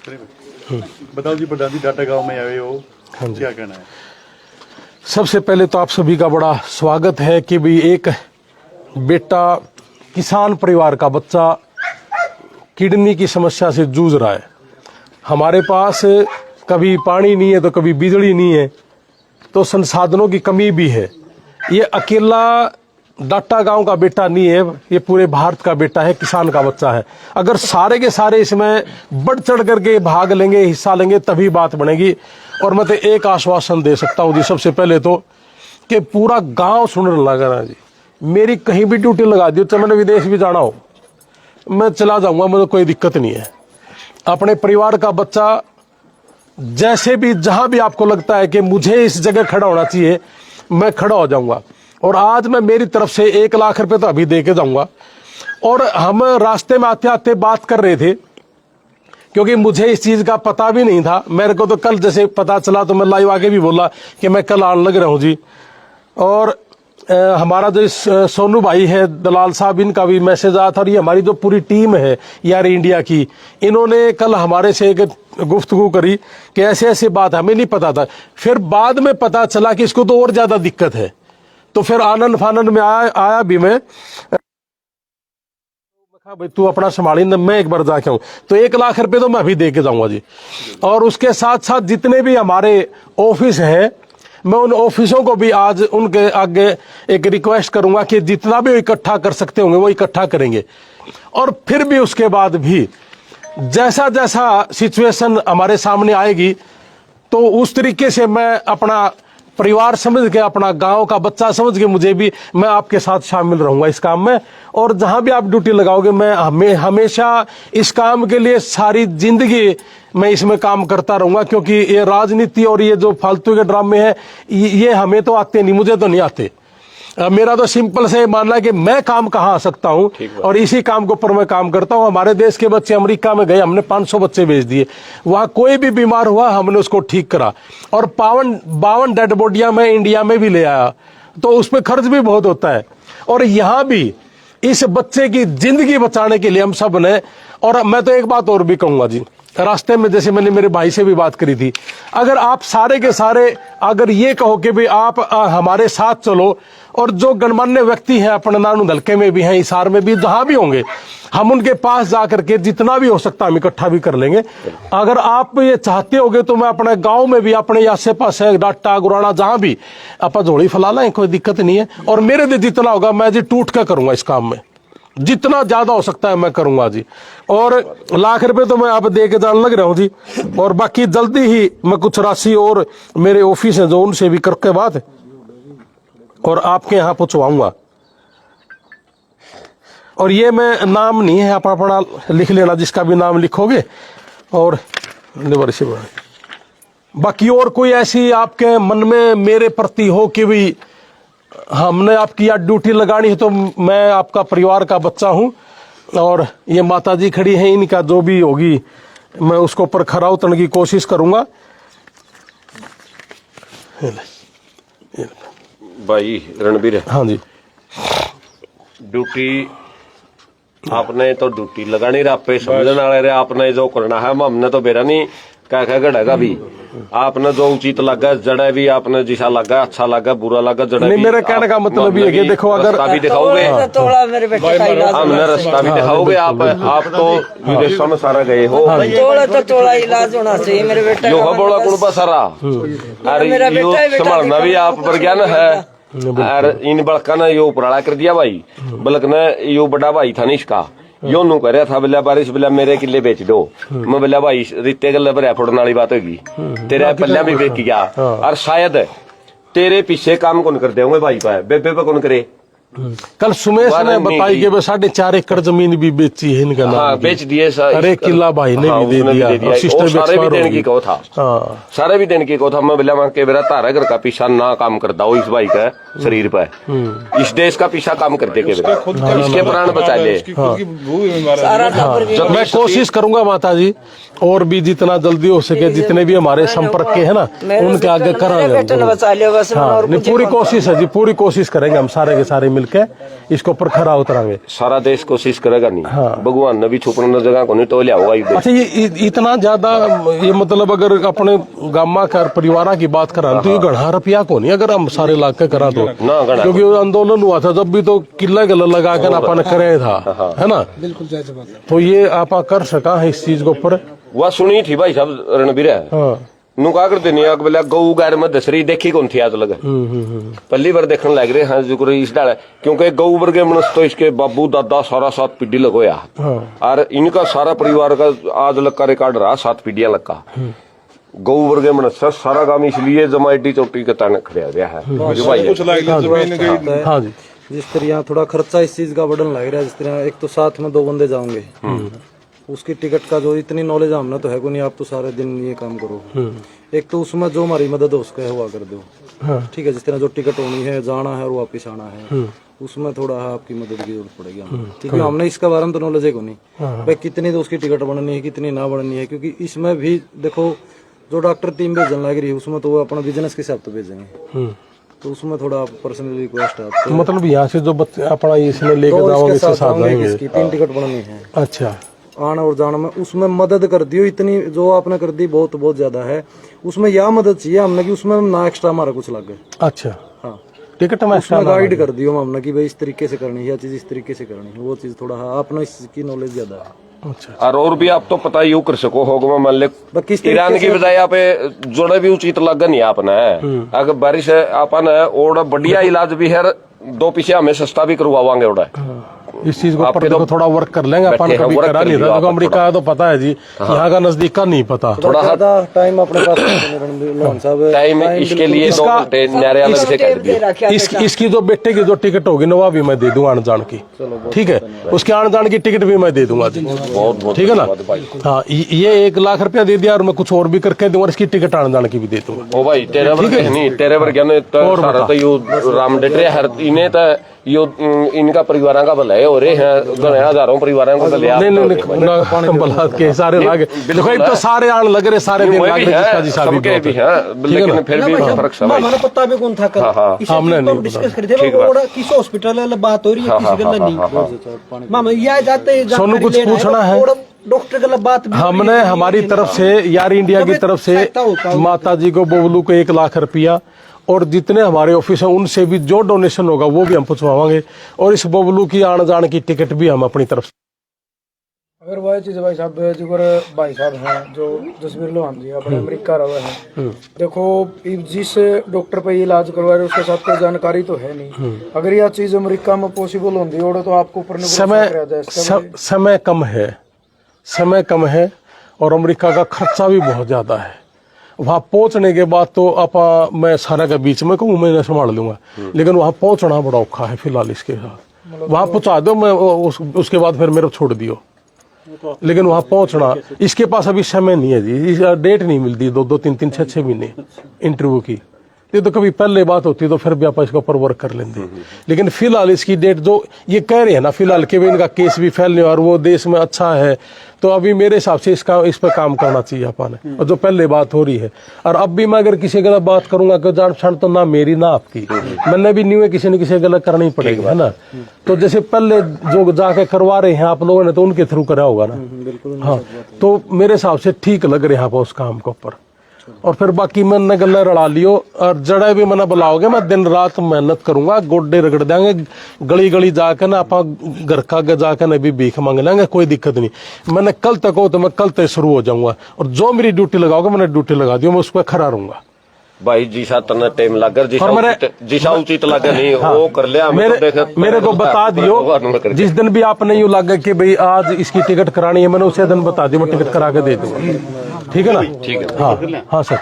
बताओ जी, प्रधान जी डाटा गांव में आए हो, क्या कहना है? सबसे पहले तो आप सभी का बड़ा स्वागत है कि भाई एक बेटा किसान परिवार का बच्चा किडनी की समस्या से जूझ रहा है। हमारे पास कभी पानी नहीं है तो कभी बिजली नहीं है, तो संसाधनों की कमी भी है। ये अकेला डाटा गांव का बेटा नहीं है, ये पूरे भारत का बेटा है, किसान का बच्चा है। अगर सारे के सारे इसमें बढ़ चढ़ करके भाग लेंगे, हिस्सा लेंगे, तभी बात बनेगी। और मैं तो एक आश्वासन दे सकता हूं जी, सबसे पहले तो कि पूरा गांव सुनने लगा ना जी। मेरी कहीं भी ड्यूटी लगा दी, चाहे मैंने विदेश भी जाना हो, मैं चला जाऊंगा, मुझे कोई दिक्कत नहीं है। अपने परिवार का बच्चा जैसे भी, जहां भी आपको लगता है कि मुझे इस जगह खड़ा होना चाहिए, मैं खड़ा हो जाऊंगा। और आज मैं मेरी तरफ से 1 लाख रुपए तो अभी दे के जाऊंगा। और हम रास्ते में आते आते बात कर रहे थे, क्योंकि मुझे इस चीज का पता भी नहीं था। मेरे को तो कल जैसे पता चला तो मैं लाइव आके भी बोला कि मैं कल आने लग रहा हूं जी। और हमारा जो सोनू भाई है दलाल साहब, इनका भी मैसेज आया था। और ये हमारी जो पूरी टीम है यार इंडिया की, इन्होंने कल हमारे से एक गुफ्तगू करी कि ऐसे ऐसे बात, हमें नहीं पता था। फिर बाद में पता चला कि इसको तो और ज्यादा दिक्कत है। तो फिर आनंद फानंद में आया भी मैं भाई तू अपना संभाली, मैं एक बार जाके आऊं। तो 1 लाख रुपए तो मैं अभी दे के जाऊंगा जी। और उसके साथ साथ जितने भी हमारे ऑफिस हैं, मैं उन ऑफिसों को भी आज उनके आगे एक रिक्वेस्ट करूंगा कि जितना भी इकट्ठा कर सकते होंगे वो इकट्ठा करेंगे। और फिर भी उसके बाद भी जैसा जैसा सिचुएशन हमारे सामने आएगी, तो उस तरीके से मैं अपना परिवार समझ के, अपना गांव का बच्चा समझ के, मुझे भी, मैं आपके साथ शामिल रहूंगा इस काम में। और जहां भी आप ड्यूटी लगाओगे, मैं हमेशा इस काम के लिए सारी जिंदगी मैं इसमें काम करता रहूंगा। क्योंकि ये राजनीति और ये जो फालतू के ड्रामे हैं, ये हमें तो आते नहीं, मुझे तो नहीं आते। मेरा तो सिंपल से मानना है कि मैं काम कहाँ आ सकता हूँ, और इसी काम के ऊपर मैं काम करता हूँ। हमारे देश के बच्चे अमेरिका में गए, हमने 500 बच्चे भेज दिए। वहां कोई भी बीमार हुआ, हमने उसको ठीक करा। और 52 डेड बॉडियां मैं इंडिया में भी ले आया, तो उस पर खर्च भी बहुत होता है। और यहां भी इस बच्चे की जिंदगी बचाने के लिए हम सब ने, और मैं तो एक बात और भी कहूंगा जी, रास्ते में जैसे मैंने मेरे भाई से भी बात करी थी, अगर आप सारे के सारे अगर ये कहो कि भाई आप हमारे साथ चलो, और जो गणमान्य व्यक्ति हैं अपने नानू हल्के में भी हैं, हिसार में भी, जहां भी होंगे, हम उनके पास जाकर के जितना भी हो सकता हम इकट्ठा भी कर लेंगे। अगर आप ये चाहते होगे तो मैं अपने गांव में भी, अपने आसे पास है डाटा गुराना, जहां भी आप झोली फैला लें, कोई दिक्कत नहीं है। और मेरे लिए जितना होगा मैं जी टूट कर करूंगा इस काम में, जितना ज्यादा हो सकता है मैं करूंगा जी। और 1 लाख रुपए तो मैं अब दे के जाने लग रहा हूं जी। और बाकी जल्दी ही मैं कुछ राशि और मेरे ऑफिस है जो, उनसे भी करके बात और आपके यहाँ पहुंचवाऊंगा। और ये मैं नाम नहीं है, आप अपना लिख लेना, जिसका भी नाम लिखोगे। और बाकी और कोई ऐसी आपके मन में मेरे प्रति हो कि भी हमने आपकी यार ड्यूटी लगानी है, तो मैं आपका परिवार का बच्चा हूं। और ये माता जी खड़ी हैं, इनका जो भी होगी मैं उसको ऊपर खरा उतरने की कोशिश करूंगा। भाई रणबीर, हाँ जी, ड्यूटी आपने तो ड्यूटी लगानी रहा पे समझने वाले रे, आपने जो करना है हमने तो बेरा नहीं क्या गढ़ेगा भी। आपने जो उचित लगा जड़े भी, आपने जिसा लगा, अच्छा लगा, बुरा लगा, जड़े नहीं, मेरे कहने का मतलब ये है कि देखो, अगर भी दिखाओगे, हमने रास्ता भी दिखाओगे। आप तो विदेशों में सारा गए हो, थोड़ा इलाज होना चाहिए मेरे बेटे यो है बड़ा कुड़बा सारा। अरे यो संभालना भी आप पर ज्ञान है। और इन बड़का ने यो उपराड़ा कर दिया भाई, बल्कि ने यो बड़ा भाई था निष्का, यो नू कर रहा था बोला बारिश, बोला मेरे किले बेच दो। मैं बोला भाई रित्ते गले भरिया फोड़ने वाली बात होगी, तेरा पल्ला भी बेच गया। और शायद तेरे पीछे काम कौन कर देंगे भाई का, बेबे पे कौन करे। कल सुमेश ने बताई कि 4.5 एकड़ जमीन भी बेची है इनका नाम। हाँ, बेच दिए। अरे किला भाई ने भी दे दिया। सारे भी देने की कहो था, सारे भी देने की कहो था। मैं बोला वहां के बेरा तारा घर का पीछा ना काम करता हो इस भाई का शरीर पे, इस देश का पीछा काम करते के बेरा, इसके प्राण बचा ले। मैं कोशिश करूंगा माता जी, और भी जितना जल्दी हो सके, जितने भी हमारे संपर्क के है ना, उनके आगे करांगे। पूरी कोशिश है जी, पूरी कोशिश करेंगे हम सारे के सारे मिल मिलके इसके ऊपर खरा उतरांगे। सारा देश कोशिश करेगा नहीं। हाँ। भगवान ने भी छुपने जगह को नहीं टोलिया होगा। अच्छा, ये इतना ज्यादा, ये मतलब अगर अपने गामा कर परिवार की बात करा तो ये गढ़ा रुपया को नहीं, अगर हम सारे इलाके करा तो ना गढ़ा, क्योंकि वो आंदोलन हुआ था जब भी तो किला गला लगा कर अपन करे था, है ना। बिल्कुल जायज बात है। तो ये आप कर सका है इस चीज के ऊपर। वह सुनी थी भाई साहब रणबीर नु का करते नहीं अग बोला गऊ गाय में दसरी देखी कौन थी आज लगे पहली बार देखने लग रहे हैं जो इस डाल, क्योंकि गऊ वर्ग मनुष्य तो इसके बाबू दादा सारा 7 पीढ़ी लगोया और इनका सारा परिवार का आज लग का रिकॉर्ड रहा 7 पीढ़ियां लगा। गऊ वर्ग मनुष्य सारा काम इसलिए जमाइटी चोटी के ताने खड़े गया है जो भाई हाँ जी। जिस तरह यहाँ थोड़ा खर्चा इस चीज का बढ़न लग रहा है, जिस तरह एक तो साथ में 2 बंदे जाओगे, उसकी टिकट का जो इतनी नॉलेज हमने तो है को नहीं, आप तो सारे दिन ये काम करो। एक तो उसमें जो हमारी मदद हो उसका हुआ कर दो, ठीक है। जिस तरह जो टिकट होनी है, जाना है और वापिस आना है, उसमें थोड़ा आपकी मदद की जरूरत पड़ेगी हमें, क्योंकि हमने इसका बारे में तो नॉलेज है को नहीं भाई कितनी तो उसकी टिकट बननी है, कितनी ना बननी है। क्योंकि इसमें भी देखो जो डॉक्टर टीम भेजने लग रही है उसमें तो वो अपना बिजनेस के हिसाब से भेजेंगे, तो उसमें थोड़ा पर्सनली रिक्वेस्ट है तो मतलब यहाँ से जो अपना इसमें लेके जाओगे इसके साथ जाएंगे। 3 टिकट बननी है। अच्छा, आना और जाना में उसमें मदद कर दियो, इतनी जो आपने कर दी बहुत बहुत ज्यादा है। उसमें यह मदद चाहिए हमने कि उसमें ना एक्स्ट्रा हमारा कुछ लगे। अच्छा, हाँ, टिकट में उसमें गाइड कर दियो हमने कि भाई इस तरीके से करनी है, या चीज इस तरीके से करनी है, वो चीज थोड़ा आपने इसकी नॉलेज ज्यादा है। अच्छा, और भी आप तो पता ही कर सको होगा मान ले ईरान की बजाय आप जोड़े भी उचित लगन नहीं आपने अगर बारिश आपन और बढ़िया इलाज भी है 2 पीछे हमें सस्ता भी करवावांगे ओड़ा इस चीज को ऊपर देखो थोड़ा वर्क कर लेंगे अपन, कभी करा नहीं था तो अमेरिका तो पता है जी, यहाँ का नजदीक का नहीं पता। थोड़ा ज्यादा टाइम अपने पास टाइम इसके लिए 2 घंटे न्यारे अलग से कर दिए। इसकी जो बेटे की जो टिकट होगी ना वो भी मैं दे दूंगा आने जान की, ठीक है। उसके आने जाने की टिकट भी मैं दे दूंगा जी, ठीक है ना। हाँ, ये 1 लाख रुपया दे दिया और मैं कुछ और भी करके दूंगा, इसकी टिकट आने जाने की भी दे दूंगा। ओ भाई तेरे नहीं तेरे वर्ग ने तो सारा तो यो राम डटरे हर इन्हें तो यो इनका परिवार का भला है और हजारों परिवारों को भले नहीं भला के सारे लागे देखो एक तो सारे आने लग रहे सारे दिन लाग रहे जी सबके भी है, लेकिन फिर भी फर्क सब है। हमारा पता भी कौन था कल हमने नहीं डिस्कस कर थे वो किस हॉस्पिटल वाला बात हो रही है, किसी गल नहीं मामा ये जाते सोनू कुछ पूछना है डॉक्टर गल बात हमने हमारी तरफ से यार इंडिया की तरफ से माता जी को बबलू को 1 लाख रुपया और जितने हमारे ऑफिस हैं उनसे भी जो डोनेशन होगा वो भी हम पहुंचवाएंगे और इस बबलू की आने जाने की टिकट भी हम अपनी तरफ से। अगर वह चीज भाई साहब जो भाई साहब हैं जो जसवीर लोहान जी अपने अमेरिका रहे हैं, देखो जिस डॉक्टर पे इलाज करवा रहे उसके साथ कोई जानकारी तो है नहीं। अगर यह चीज अमेरिका में पॉसिबल होती है तो आपको ऊपर समय कम है और अमेरिका का खर्चा भी बहुत ज्यादा है। वहां पहुंचने के बाद तो मैं सारा के बीच में कहूँ मैं संभाल लूंगा, लेकिन वहां पहुंचना बड़ा औखा है फिलहाल इसके साथ। वहां पहुंचा दो मैं उसके बाद फिर मेरे छोड़ दियो, लेकिन वहां पहुंचना इसके पास अभी समय नहीं है जी, डेट नहीं मिलती 2-2, 3-3, 6-6 महीने इंटरव्यू की। ये तो कभी पहले बात होती तो फिर भी आप इसके ऊपर वर्क कर लेंगे, लेकिन फिलहाल इसकी डेट जो ये कह रहे हैं ना फिलहाल कि इनका केस भी फैलने और वो देश में अच्छा है, तो अभी मेरे हिसाब से इस पर काम करना चाहिए अपन ने। और जो पहले बात हो रही है और अब भी मैं अगर किसी गलत बात करूंगा कि जान पहचान तो ना मेरी ना आपकी, मैंने भी नहीं है किसी न किसी गलत करना ही पड़ेगा, है ना। तो जैसे पहले जो जाके करवा रहे हैं आप लोगों ने तो उनके थ्रू करा होगा ना। हाँ, तो मेरे हिसाब से ठीक लग रहे हैं उस काम के ऊपर। और फिर बाकी मैंने गला रड़ा लियो और जड़े भी मैंने बुलाओगे मैं दिन रात मेहनत करूंगा, गोड्डे रगड़ देंगे, गली गली जाकर ना आप घर का जाकर ना भी भीख मांग लेंगे, कोई दिक्कत नहीं। मैंने कल तक हो तो मैं कल तक शुरू हो जाऊंगा और जो मेरी ड्यूटी लगाओगे मैंने ड्यूटी लगा दी, मैं उस पर खड़ा रहूंगा भाई। जिसा तना टाइम लगा जिसा उचित लगा नहीं वो कर लिया। मेरे को बता दियो जिस दिन भी आप नहीं लगे कि भाई आज इसकी टिकट करानी है, मैंने उसे दिन बता दियो, मैं टिकट करा के दे दूंगा, ठीक है ना। ठीक है, हाँ हाँ सर।